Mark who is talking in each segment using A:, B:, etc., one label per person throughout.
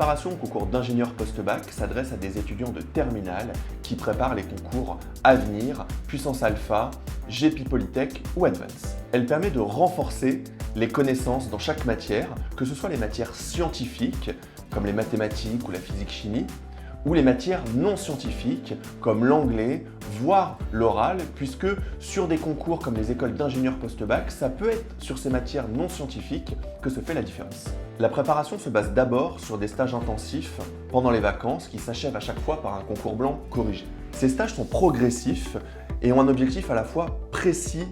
A: préparation au concours d'ingénieur post-bac s'adresse à des étudiants de terminale qui préparent les concours Avenir, Puissance Alpha, GP Polytech ou Advance. Elle permet de renforcer les connaissances dans chaque matière, que ce soit les matières scientifiques, comme les mathématiques ou la physique-chimie, ou les matières non scientifiques, comme l'anglais, voire l'oral, puisque sur des concours comme les écoles d'ingénieurs post-bac, ça peut être sur ces matières non scientifiques que se fait la différence. La préparation se base d'abord sur des stages intensifs pendant les vacances qui s'achèvent à chaque fois par un concours blanc corrigé. Ces stages sont progressifs et ont un objectif à la fois précis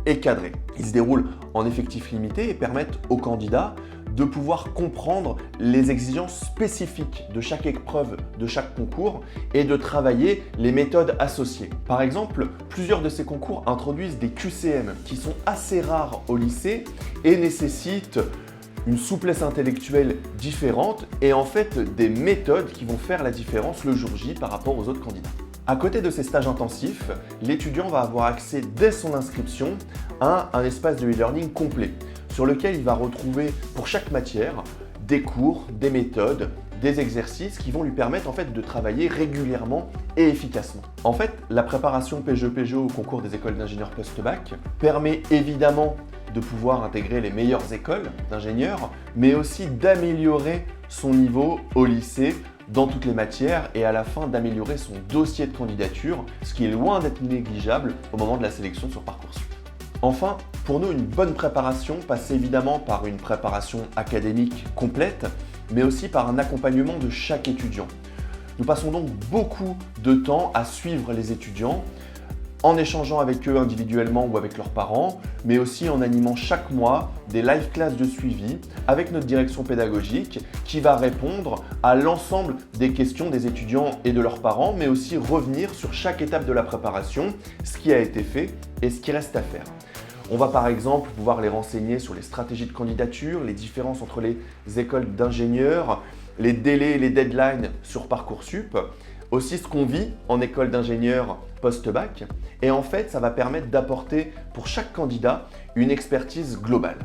A: et cadré. Ils se déroulent en effectif limité et permettent aux candidats de pouvoir comprendre les exigences spécifiques de chaque épreuve, de chaque concours et de travailler les méthodes associées. Par exemple, plusieurs de ces concours introduisent des QCM qui sont assez rares au lycée et nécessitent une souplesse intellectuelle différente et en fait des méthodes qui vont faire la différence le jour J par rapport aux autres candidats. À côté de ces stages intensifs, l'étudiant va avoir accès dès son inscription à un espace de e-learning complet sur lequel il va retrouver pour chaque matière des cours, des méthodes, des exercices qui vont lui permettre en fait de travailler régulièrement et efficacement. En fait, la préparation PGE-PGO au concours des écoles d'ingénieurs post-bac permet évidemment de pouvoir intégrer les meilleures écoles d'ingénieurs, mais aussi d'améliorer son niveau au lycée dans toutes les matières et à la fin d'améliorer son dossier de candidature, ce qui est loin d'être négligeable au moment de la sélection sur Parcoursup. Enfin, pour nous, une bonne préparation passe évidemment par une préparation académique complète, mais aussi par un accompagnement de chaque étudiant. Nous passons donc beaucoup de temps à suivre les étudiants, en échangeant avec eux individuellement ou avec leurs parents, mais aussi en animant chaque mois des live classes de suivi avec notre direction pédagogique qui va répondre à l'ensemble des questions des étudiants et de leurs parents, mais aussi revenir sur chaque étape de la préparation, ce qui a été fait et ce qui reste à faire. On va par exemple pouvoir les renseigner sur les stratégies de candidature, les différences entre les écoles d'ingénieurs, les délais et les deadlines sur Parcoursup, aussi ce qu'on vit en école d'ingénieur post-bac. Et en fait, ça va permettre d'apporter pour chaque candidat une expertise globale.